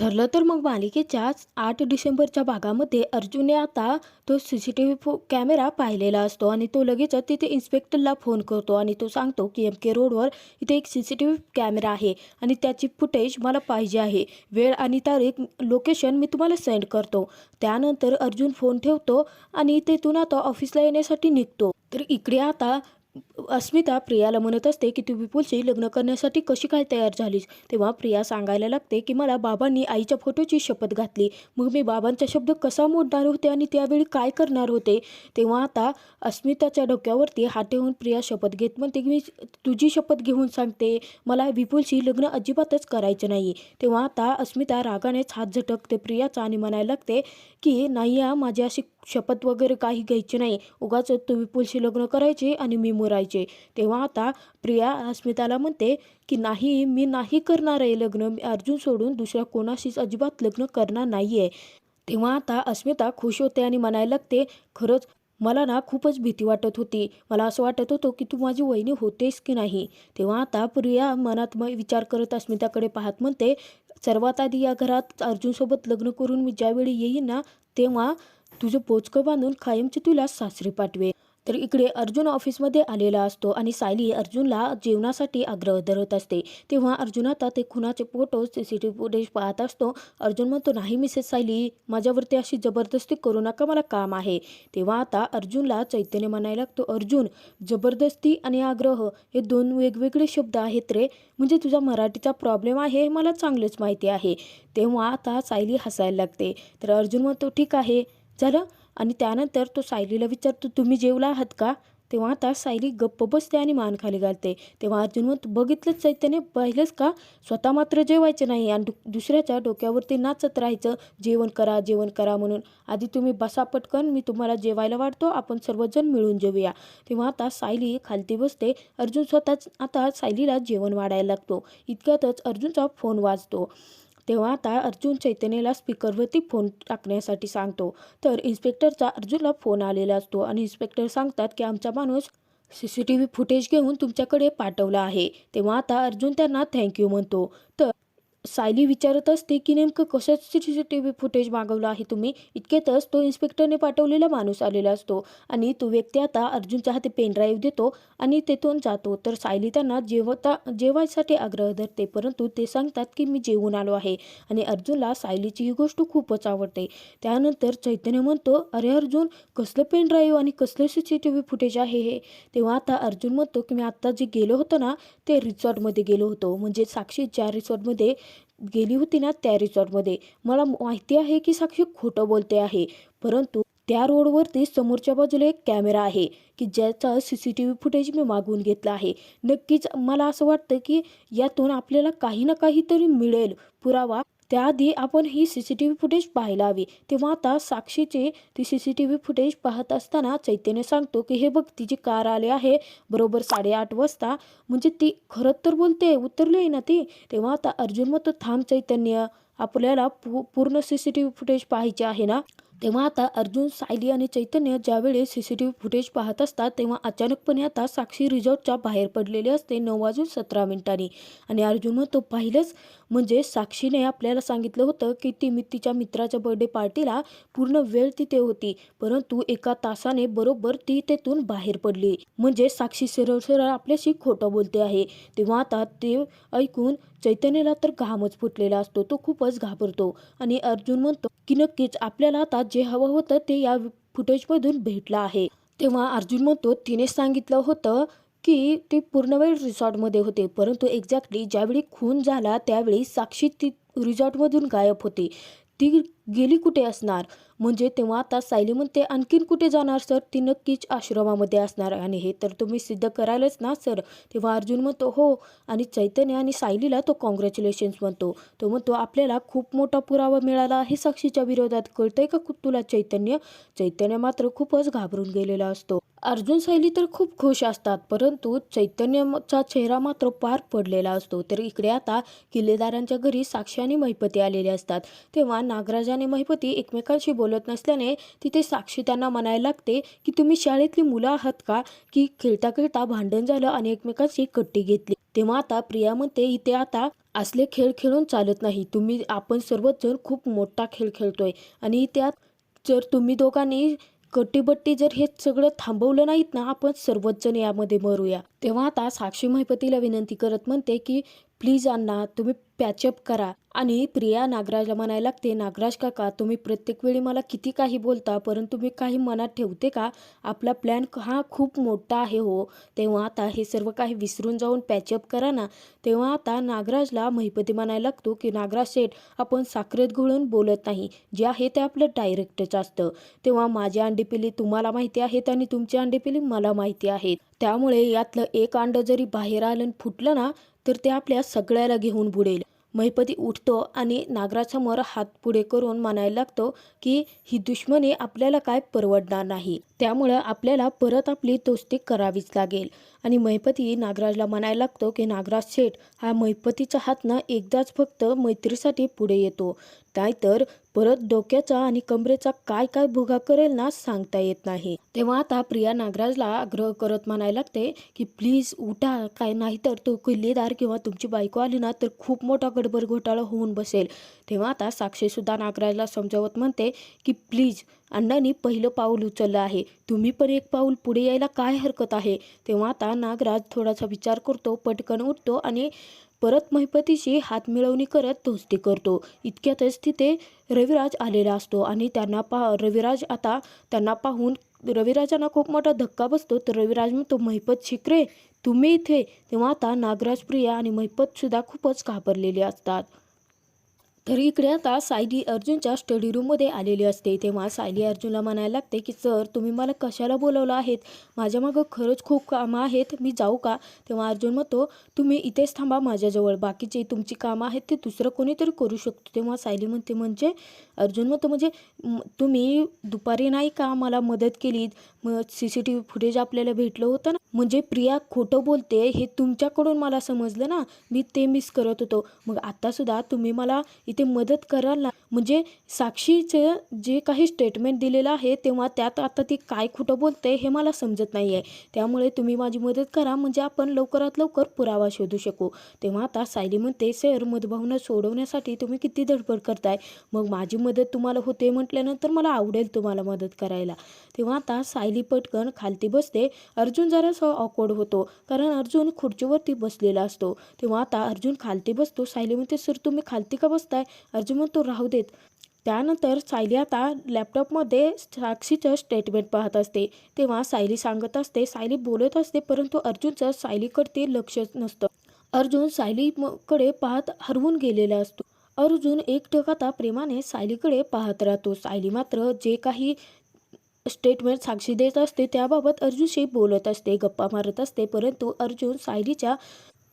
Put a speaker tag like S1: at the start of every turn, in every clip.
S1: ठरलं तर मग मालिकेच्याच 8 डिसेंबरच्या भागामध्ये अर्जुनने आता तो CCTV कॅमेरा पाहिलेला असतो आणि तो लगेचच तिथे इन्स्पेक्टरला फोन करतो आणि तो सांगतो की MK रोडवर इथे एक CCTV कॅमेरा आहे आणि त्याची फुटेज मला पाहिजे आहे. वेळ आणि तारीख, लोकेशन मी तुम्हाला सेंड करतो. त्यानंतर अर्जुन फोन ठेवतो आणि तेथून आता ऑफिसला येण्यासाठी निघतो. तर इकडे आता अस्मिता प्रियाला म्हणत असते की तू विपुलशी लग्न करण्यासाठी कशी काय तयार झालीस. तेव्हा प्रिया सांगायला लागते की मला बाबांनी आईच्या फोटोची शपथ घातली, मग मी बाबांचा शब्द कसा मोडणार होते आणि त्यावेळी काय करणार होते. तेव्हा आता अस्मिताच्या डोक्यावरती हात ठेवून प्रिया शपथ घेत म्हणते की मी तुझी शपथ घेऊन सांगते, मला विपुलशी लग्न अजिबातच करायचं नाही. तेव्हा आता अस्मिता रागानेच हात झटकते प्रियाचा आणि म्हणायला लागते की नाही, माझी अशी शपथ वगैरे काही घ्यायची नाही, उगाच तू विपुलशी लग्न करायचे आणि मी मरायचे. तेव्हा आता प्रिया अस्मिताला म्हणते की नाही, मी नाही करणार आहे लग्न, मी अर्जुन सोडून दुसऱ्या कोणाशीच अजिबात लग्न करणार नाही आहे. तेव्हा आता अस्मिता खुश होते आणि म्हणायला लागते, खरंच मला ना खूपच भीती वाटत होती, मला असं वाटत होतं की तू माझी वहिनी होतेस की नाही. तेव्हा आता प्रिया मनात विचार करत अस्मिताकडे पाहत म्हणते, सर्वात आधी या घरात अर्जुनसोबत लग्न करून मी ज्यावेळी येईन ना, तेव्हा तुझं पोचकं बांधून कायमचे तुला सासरी पाठवे. तर इकडे अर्जुन ऑफिसमध्ये आलेला असतो आणि सायली अर्जुनला जेवणासाठी आग्रह धरत असते. तेव्हा अर्जुन आता ते खुनाचे फोटो CCTV फुटेज पाहत असतो. अर्जुन म्हणतो, नाही मिसेस सायली, माझ्यावरती अशी जबरदस्ती करू नका, मला काम आहे. तेव्हा आता अर्जुनला चैतन्य म्हणायला लागतो, अर्जुन, जबरदस्ती आणि आग्रह हे दोन वेगवेगळे शब्द आहेत रे, म्हणजे तुझा मराठीचा प्रॉब्लेम आहे हे मला चांगलेच माहिती आहे. तेव्हा आता सायली हसायला लागते. तर अर्जुन म्हणतो, ठीक आहे झालं. आणि त्यानंतर तो सायलीला विचारतो, तुम्ही जेवला आहात का. तेव्हा आता सायली गप्प बसते आणि मान खाली घालते. तेव्हा अर्जुन म्हणतो, बघितलंच चैतन्य, पाहिलंच का, स्वतः मात्र जेवायचं नाही आणि दुसऱ्याच्या डोक्यावरती नाचत राहायचं, जेवण करा जेवण करा म्हणून. आधी तुम्ही बसा पटकन, मी तुम्हाला जेवायला वाढतो, आपण सर्वजण मिळून जेवूया. तेव्हा आता सायली खालती बसते. अर्जुन स्वतःच आता सायलीला जेवण वाढायला लागतो. इतक्यातच अर्जुनचा फोन वाजतो. तेव्हा आता अर्जुन चैतन्यला स्पीकरवरती फोन टाकण्यासाठी सांगतो. तर इन्स्पेक्टरचा अर्जुनला फोन आलेला असतो आणि इन्स्पेक्टर सांगतात की आमचा माणूस CCTV फुटेज घेऊन तुमच्याकडे पाठवला आहे. तेव्हा आता अर्जुन त्यांना थँक्यू म्हणतो. तर सायली विचारत असते की नेमकं कशाचं CCTV फुटेज मागवलं आहे तुम्ही. इतक्यातच तो इन्स्पेक्टरने पाठवलेला माणूस आलेला असतो आणि तो व्यक्ती आता अर्जुनच्या हाती पेनड्राईव्ह देतो आणि तेथून जातो. तर सायली त्यांना जेवायसाठी आग्रह धरते, परंतु ते सांगतात की मी जेवून आलो आहे आणि अर्जुनला सायलीची ही गोष्ट खूपच आवडते. त्यानंतर चैतन्य म्हणतो, अरे अर्जुन, कसलं पेनड्राईव्ह आणि कसलं CCTV फुटेज आहे हे. तेव्हा आता अर्जुन म्हणतो की मी आत्ता जे गेलो होतो ना, ते रिसॉर्टमध्ये गेलो होतो, म्हणजे साक्षी ज्या रिसॉर्टमध्ये गेली होती ना त्या रिसॉर्टमध्ये. मला माहिती आहे की साक्षी खोटं बोलते आहे, परंतु त्या रोडवरती समोरच्या बाजूला एक कॅमेरा आहे की ज्याचा CCTV फुटेज मी मागवून घेतला आहे. नक्कीच मला असं वाटतं की यातून आपल्याला काही ना काहीतरी मिळेल पुरावा. त्याआधी आपण ही CCTV फुटेज पाहायला हवी. तेव्हा आता साक्षीचे ती CCTV फुटेज पाहत असताना चैतन्य सांगतो की हे बघ, तिची कार आले आहे बरोबर 8:30 वाजता, म्हणजे ती खरंच तर बोलते, उतरली ना ती. तेव्हा आता अर्जुन म्हणतो, थांब चैतन्य, आपल्याला पूर्ण CCTV फुटेज पाहायचे आहे ना. तेव्हा आता अर्जुन, सायली आणि चैतन्य ज्यावेळी CCTV फुटेज पाहत असतात तेव्हा अचानकपणे आता साक्षी रिसॉर्टच्या बाहेर पडलेली असते 9:17 आणि अर्जुन म्हणतो, पाहिलंच, म्हणजे साक्षीने आपल्याला सांगितलं होतं की ती तिच्या मित्राच्या बर्थडे पार्टीला पूर्ण वेळ तिथे होती, परंतु 1 तासाने बरोबर ती तेथून बाहेर पडली, म्हणजे साक्षी सरळ सरळ आपल्याशी खोटं बोलते आहे. तेव्हा आता ते ऐकून चैतन्यला तर घामच फुटलेला असतो, तो खूपच घाबरतो आणि अर्जुन म्हणतो की नक्कीच आपल्याला आता जे हवं होतं ते या फुटेजमधून भेटलं आहे. तेव्हा अर्जुन म्हणतो, तिने सांगितलं होतं की ती पूर्ण वेळ रिसॉर्टमध्ये होते, परंतु एक्झॅक्टली ज्यावेळी खून झाला त्यावेळी साक्षी ती रिसॉर्टमधून गायब होती. ती गेली कुठे असणार. म्हणजे तेव्हा आता सायली म्हणते, आणखीन कुठे जाणार सर, ती नक्कीच आश्रमामध्ये असणार आणि हे तर तुम्ही सिद्ध करायलाच ना सर. तेव्हा अर्जुन म्हणतो, हो. आणि चैतन्य आणि सायलीला तो कॉंग्रॅच्युलेशन्स म्हणतो. तो म्हणतो, आपल्याला खूप मोठा पुरावा मिळाला आहे साक्षीच्या विरोधात, कळतंय का तुला चैतन्य. चैतन्य मात्र खूपच घाबरून गेलेला असतो. अर्जुन सायली तर खूप खुश असतात, परंतु चैतन्यचा चेहरा मात्र पार पडलेला असतो. तर इकडे आता किल्लेदारांच्या घरी साक्षी आणि महिपती आलेले असतात. तेव्हा नागराज आणि महिपती एकमेकांशी बोलत नसल्याने तिथे साक्षी त्यांना म्हणायला लागते की तुम्ही शाळेतली मुलं आहात का, की खेळता खेळता भांडण झालं आणि एकमेकांशी कट्टी घेतली. तेव्हा आता प्रिया म्हणते, इथे आता असले खेळ खेळून चालत नाही. आपण सर्वच जण खूप मोठा खेळ खेळतोय आणि त्यात जर तुम्ही दोघांनी कटीबट्टी जर हे सगळं थांबवलं नाहीत ना, आपण सर्वच जण यामध्ये मरूया. तेव्हा आता साक्षी महिपतीला विनंती करत म्हणते की प्लीज अण्णा, तुम्ही पॅचअप करा. आणि प्रिया नागराजला म्हणायला लागते, नागराज काका, तुम्ही प्रत्येक वेळी मला किती काही बोलता, परंतु मी काही मनात ठेवते का? आपला प्लॅन हा खूप मोठा आहे हो. तेव्हा आता हे सर्व काही विसरून जाऊन पॅचअप करा ना. तेव्हा आता नागराजला महिपती म्हणायला लागतो की नागराज शेठ, आपण साखरेत घोळून बोलत नाही. जे आहे ते आपलं डायरेक्टच असतं. तेव्हा माझी अंडीपिली तुम्हाला माहिती आहेत आणि तुमची अंडीपिली मला माहिती आहेत. त्यामुळे यातलं एक अंड जरी बाहेर आलं आणि फुटलं ना, तर ते आपल्या सगळ्याला घेऊन बुडेल. महिपती उठतो आणि नागराजसमोर हात पुढे करून म्हणायला लागतो की ही दुश्मनी आपल्याला काय परवडणार नाही. त्यामुळं आपल्याला परत आपली दोस्ती करावीच लागेल. आणि महिपती नागराजला म्हणायला लागतो की नागराज शेठ, हा महिपतीचा हात ना एकदाच फक्त मैत्रीसाठी पुढे येतो, नाहीतर परत डोक्याचा आणि कमरेचा काय काय भोगा करेल ना, सांगता येत नाही. तेव्हा आता प्रिया नागराजला आग्रह करत म्हणायला लागते की प्लीज उठा, काय नाहीतर तो किल्लेदार किंवा तुमची बायको आली ना, तर खूप मोठा गडबड घोटाळा होऊन बसेल. तेव्हा आता साक्षीसुद्धा नागराजला समजावत म्हणते की प्लीज, अण्णांनी पहिलं पाऊल उचललं आहे, तुम्ही पण एक पाऊल पुढे यायला काय हरकत आहे. तेव्हा आता नागराज थोडासा विचार करतो, पटकन उठतो आणि परत महिपतीशी हात मिळवणी करत दोस्ती करतो. इतक्यातच तिथे रविराज आलेला असतो आणि रविराज आता त्यांना पाहून रविराजांना खूप मोठा धक्का बसतो. तर रविराज म्हणतो, महिपत शिकरे, तुम्ही इथे. तेव्हा आता नागराज, प्रिया आणि महिपतसुद्धा खूपच घाबरलेले असतात. तर इकडे आता सायली अर्जुनच्या स्टडी रूममध्ये आलेली असते. तेव्हा सायली अर्जुनला म्हणायला लागते की सर, तुम्ही मला कशाला बोलवलं आहेत? माझ्या मागं खरंच खूप कामं आहेत, मी जाऊ का? तेव्हा अर्जुन म्हणतो, तुम्ही इथेच थांबा माझ्याजवळ, बाकीची तुमची कामं आहेत ते दुसरं कोणीतरी करू शकतो. तेव्हा सायली म्हणते, म्हणजे? अर्जुन म्हणतो, म्हणजे तुम्ही दुपारी नाही का मला मदत केलीत, मग CCTV फुटेज आपल्याला भेटलं होतं ना, म्हणजे प्रिया खोटं बोलते हे तुमच्याकडून मला समजलं ना, मी ते मिस करत होतो. मग आत्तासुद्धा तुम्ही मला इथे मदत कराल ना? म्हणजे साक्षीचं जे काही स्टेटमेंट दिलेलं आहे, तेव्हा त्यात आता ती काय खोटं बोलते हे मला समजत नाही आहे. त्यामुळे तुम्ही माझी मदत करा, म्हणजे आपण लवकरात लवकर पुरावा शोधू शकू. तेव्हा आता सायली म्हणते, सर, मधुभावना सोडवण्यासाठी तुम्ही किती धडपड करताय, मग माझी मदत तुम्हाला होते म्हटल्यानंतर मला आवडेल तुम्हाला मदत करायला. तेव्हा आता सायली पटकन खालती बसते. अर्जुन जरासा ऑकवर्ड होतो, कारण अर्जुन खुर्चीवरती बसलेला असतो. तेव्हा आता अर्जुन खालती बसतो. सायली म्हणते, सर, तुम्ही खालती का बसताय? अर्जुन म्हणतो, राहू देत. त्यानंतर सायली आता लॅपटॉपमध्ये साक्षीचं स्टेटमेंट पाहत असते. तेव्हा सायली सांगत असते, सायली बोलत असते, परंतु अर्जुनचं सायलीकडे लक्षच नसतं. अर्जुन सायलीकडे पाहत हरवून गेलेला असतो. अर्जुन एकटक आता प्रेमाने सायलीकडे पाहत राहतो. सायली मात्र जे काही स्टेटमेंट साक्षी देत असते त्याबाबत अर्जुनशी बोलत असते, गप्पा मारत असते, परंतु अर्जुन सायलीच्या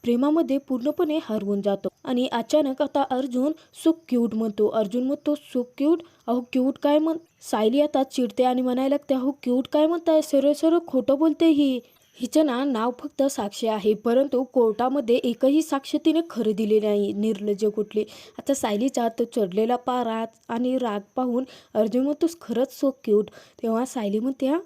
S1: प्रेमामध्ये पूर्णपणे हरवून जातो. आणि अचानक आता अर्जुन सो क्यूट म्हणतो. अर्जुन म्हणतो, सो क्यूट? अहो क्यूट काय सायली आता चिडते आणि म्हणायला लागते, अहो क्यूट काय म्हणताय, सरळ सरळ खोटं बोलते ही. हिचं नाव फक्त साक्षी आहे, परंतु कोर्टामध्ये एकही साक्ष तिने खरं दिले नाही, निर्लज्ज कुठली. आता सायलीचा तो चढलेला पारा आणि राग पाहून अर्जुन म्हणतो, खरंच सो क्यूट. तेव्हा सायली म्हणते, हा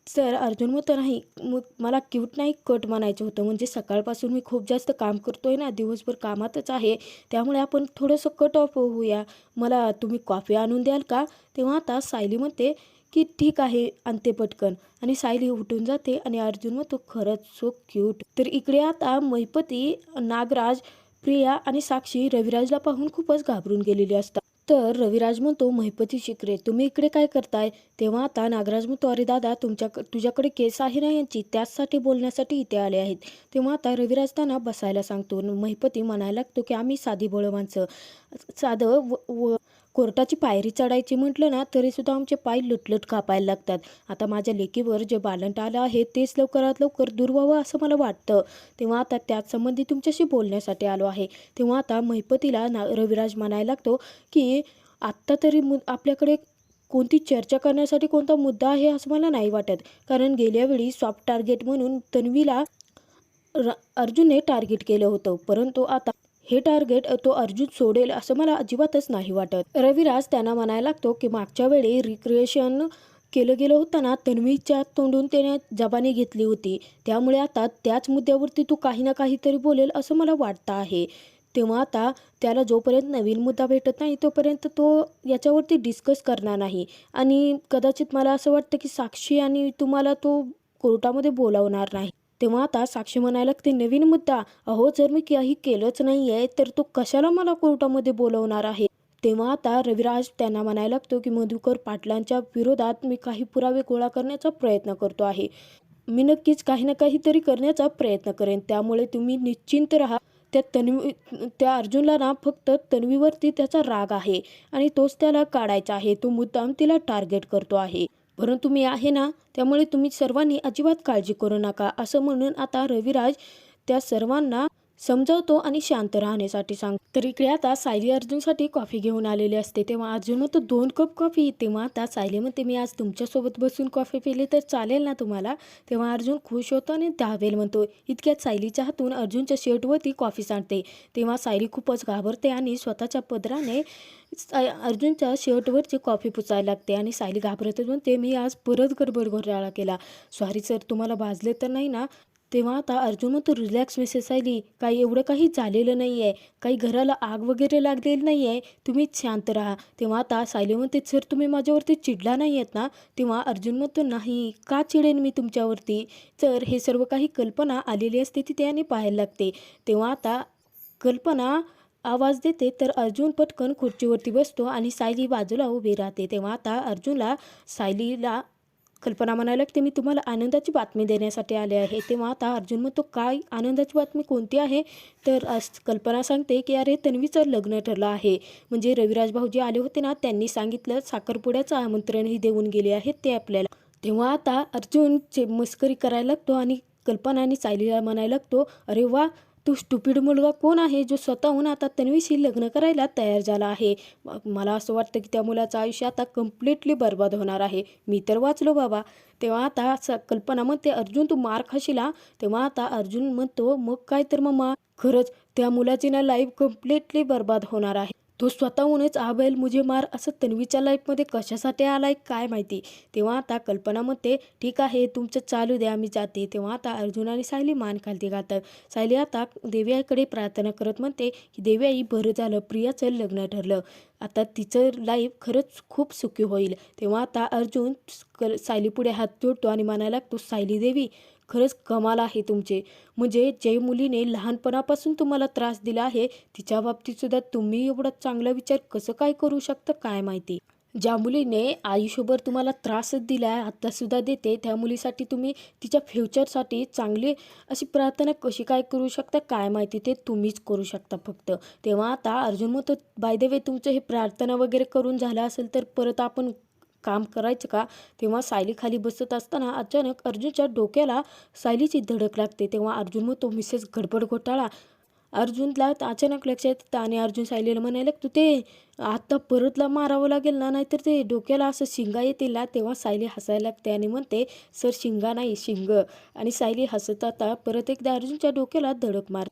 S1: सर. अर्जुन म्हणतो, नाही, मग मला क्यूट नाही, कट म्हणायचं होतं. म्हणजे सकाळपासून मी खूप जास्त काम करतोय ना, दिवसभर कामातच आहे, त्यामुळे आपण थोडंसं कट ऑफ होऊया. मला तुम्ही कॉफी आणून द्याल का? तेव्हा आता सायली म्हणते की ठीक आहे, आणते पटकन. आणि सायली उठून जाते आणि अर्जुन म्हणतो, खरंच सो क्यूट. तर इकडे आता महिपती, नागराज, प्रिया आणि साक्षी रविराजला पाहून खूपच घाबरून गेलेली असतात. तर रविराज म्हणतो, महिपती शिकरे, तुम्ही इकडे काय करताय? तेव्हा आता नागराज म्हणतो, अरे दादा, तुझ्याकडे केस आहे ना यांची, त्याचसाठी बोलण्यासाठी इथे आले आहेत. तेव्हा आता रविराज त्यांना बसायला सांगतो. महिपती म्हणायला लागतो की आम्ही साधी भोळं माणसं, साधं कोर्टाची पायरी चढायची म्हटलं ना तरीसुद्धा आमचे पाय लुटलुट कापायला लागतात. आता माझ्या लेकीवर जे बालंट आलं आहे तेच लवकरात लवकर दूर व्हावं असं मला वाटतं. तेव्हा आता त्याच संबंधी तुमच्याशी बोलण्यासाठी आलो आहे. तेव्हा आता महिपतीला रविराज म्हणायला लागतो की आत्ता तरी आपल्याकडे कोणती चर्चा करण्यासाठी कोणता मुद्दा आहे असं मला नाही वाटत, कारण गेल्या वेळी सॉफ्ट टार्गेट म्हणून तन्वीला अर्जुनने टार्गेट केलं होतं, परंतु आता हे टार्गेट तो अर्जुन सोडेल असं मला अजिबातच नाही वाटत. रविराज त्यांना म्हणायला लागतो की मागच्या वेळी रिक्रिएशन केलं गेलं होतं ना, तन्वीच्या तोंडून त्याने जबानी घेतली होती, त्यामुळे आता त्याच मुद्द्यावरती तू काही ना काहीतरी बोलेल असं मला वाटतं आहे. तेव्हा आता त्याला जोपर्यंत नवीन मुद्दा भेटत नाही तोपर्यंत तो याच्यावरती डिस्कस करणार नाही. आणि कदाचित मला असं वाटतं की साक्षी आणि तुम्हाला तो कोर्टामध्ये बोलावणार नाही. तेव्हा आता साक्षी म्हणायला लागते, नवीन मुद्दा? अहो, जर मी काही केलंच नाही आहे तर तो कशाला मला कोर्टामध्ये बोलवणार आहे? तेव्हा आता रविराज त्यांना म्हणायला लागतो की मधुकर पाटलांच्या विरोधात मी काही पुरावे गोळा करण्याचा प्रयत्न करतो आहे. मी नक्कीच काही ना काहीतरी करण्याचा प्रयत्न करेन. त्यामुळे तुम्ही निश्चिंत राहा. त्या अर्जुनला ना फक्त तन्वीवरती त्याचा राग आहे आणि तोच त्याला काढायचा आहे. तो मुद्दाम तिला टार्गेट करतो आहे. परंतु मी आहे ना, त्यामुळे तुम्ही सर्वांनी अजिबात काळजी करू नका, असं म्हणून आता रविराज त्या सर्वांना समजावतो आणि शांत राहण्यासाठी सांगतो. तर इकडे आता सायली अर्जुनसाठी कॉफी घेऊन आलेली असते. तेव्हा अर्जुन म्हणतो, 2 कप कॉफी? तेव्हा आता सायली म्हणते, मी आज तुमच्यासोबत बसून कॉफी पिली तर चालेल ना तुम्हाला? तेव्हा अर्जुन खुश होतो आणि दावेल म्हणतो. इतक्यात सायलीच्या हातून अर्जुनच्या शर्टवरती कॉफी सांडते. तेव्हा सायली खूपच घाबरते आणि स्वतःच्या पदराने अर्जुनच्या शर्टवरची कॉफी पुसायला लागते आणि सायली घाबरत म्हणते, मी आज परत गडबड घोटाळा केला. सॉरी सर, तुम्हाला भाजले तर नाही ना? तेव्हा आता अर्जुन म्हणतो, रिलॅक्स मिसेस सायली, काही एवढं काही झालेलं नाही आहे, काही घराला आग वगैरे लागलेली नाही आहे, तुम्ही शांत राहा. तेव्हा आता सायली म्हणते, सर तुम्ही माझ्यावरती चिडला नाही आहेत ना? तेव्हा अर्जुन म्हणतो, नाही, का चिडेन मी तुमच्यावरती? तर हे सर्व काही कल्पना आलेली असते ती त्याने पाहायला लागते. तेव्हा आता कल्पना आवाज देते तर अर्जुन पटकन खुर्चीवरती बसतो आणि सायली बाजूला उभी राहते. तेव्हा आता अर्जुनला सायलीला कल्पना म्हणायला लागते, मी तुम्हाला आनंदाची बातमी देण्यासाठी आले आहे. तेव्हा आता अर्जुन म्हणतो, काय आनंदाची बातमी, कोणती आहे? तर कल्पना सांगते की अरे, तन्वीचं लग्न ठरलं आहे. म्हणजे रविराज भाऊजी आले होते ना, त्यांनी सांगितलं साखरपुड्याचं आमंत्रणही देऊन गेले आहेत ते आपल्याला. तेव्हा आता अर्जुन मस्करी करायला लागतो आणि कल्पना आणि सायलीला म्हणायला लागतो, अरे वा, तो स्टुपिड मुलगा कोण आहे जो स्वतःहून आता तन्वीशी लग्न करायला तयार झाला आहे? मला असं वाटतं की त्या मुलाचं आयुष्य आता कम्प्लिटली बर्बाद होणार आहे. मी तर वाचलो बाबा. तेव्हा आता कल्पना म्हणते, अर्जुन तू मार खाशील? तेव्हा आता अर्जुन म्हणतो, मग काय तर मग खरंच त्या मुलाची ना लाईफ कम्प्लिटली बर्बाद होणार आहे. तो स्वतःहूनच आबेल मुझे मार असं तन्वीच्या लाईफमध्ये कशासाठी आलाय काय माहिती. तेव्हा आता कल्पना म्हणते, ठीक आहे तुमचं चालू द्या, मी जाते. तेव्हा आता अर्जुन आणि सायली मान खालती घालतात. सायली आता देवी आईकडे प्रार्थना करत म्हणते की देवी आई, बरं झालं प्रियाचं लग्न ठरलं, आता तिचं लाईफ खरंच खूप सुखी होईल. तेव्हा आता अर्जुन सायलीपुढे हात जोडतो आणि म्हणायला लागतो, सायली देवी, खरंच कमाल आहे तुमचे. म्हणजे जे मुलीने लहानपणापासून तुम्हाला त्रास दिला आहे तिच्या बाबतीत सुद्धा तुम्ही एवढा चांगला विचार कसं काय करू शकता काय माहिती. ज्या मुलीने आयुष्यभर तुम्हाला त्रासच दिला आहे, आत्तासुद्धा देते, त्या मुलीसाठी तुम्ही तिच्या फ्युचरसाठी चांगली अशी प्रार्थना कशी काय करू शकता काय माहिती. ते तुम्हीच करू शकता फक्त. तेव्हा आता अर्जुन म्हणतो, बाय द वे तुमचं हे प्रार्थना वगैरे करून झालं असेल तर परत आपण काम करायचं का? तेव्हा सायली खाली बसत असताना अचानक अर्जुनच्या डोक्याला सायलीची धडक लागते. तेव्हा अर्जुन म्हणतो, मिसेस गडबड घोटाळा? अर्जुनला अचानक लक्षात येतं आणि अर्जुन सायलीला म्हणायला लागतो, ते आत्ता परतला मारावं लागेल ना, नाहीतर ते डोक्याला असं शिंगा येतील ना. तेव्हा सायली हसायला लागते आणि म्हणते, सर शिंगा नाही, शिंग. आणि सायली हसत आता परत एकदा अर्जुनच्या डोक्याला धडक मार.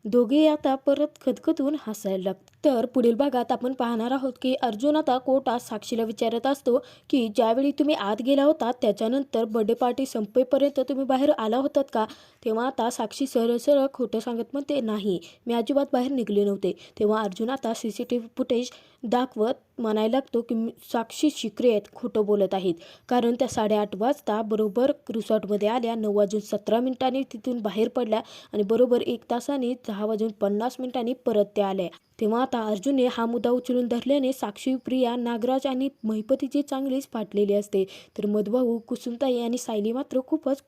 S1: दोघे आता परत खदखदून हसायला लागतात. तर पुढील भागात आपण पाहणार आहोत की अर्जुन आता कोर्टात साक्षीला विचारत असतो की ज्यावेळी तुम्ही आत गेला होता त्याच्यानंतर बर्थडे पार्टी संपेपर्यंत तुम्ही बाहेर आला होतात का? तेव्हा आता साक्षी सरळ सरळ खोटं सांगत म्हणते, नाही, मी अजिबात बाहेर निघले नव्हते. तेव्हा अर्जुन आता CCTV फुटेज दाखवत म्हणायला लागतो की साक्षी शिकरे आहेत, खोटं बोलत आहेत. कारण त्या 8:30 वाजता बरोबर रिसॉर्टमध्ये आल्या, 9:17 तिथून बाहेर पडल्या आणि बरोबर 1 तासाने 10:50 परत त्या आल्या. तेव्हा आता अर्जुनने हा मुद्दा उचलून धरल्याने साक्षी, प्रिया, नागराज आणि महिपतीची चांगलीच फाटलेली असते. तर मधुभाऊ, कुसुमताई आणि सायली मात्र खूपच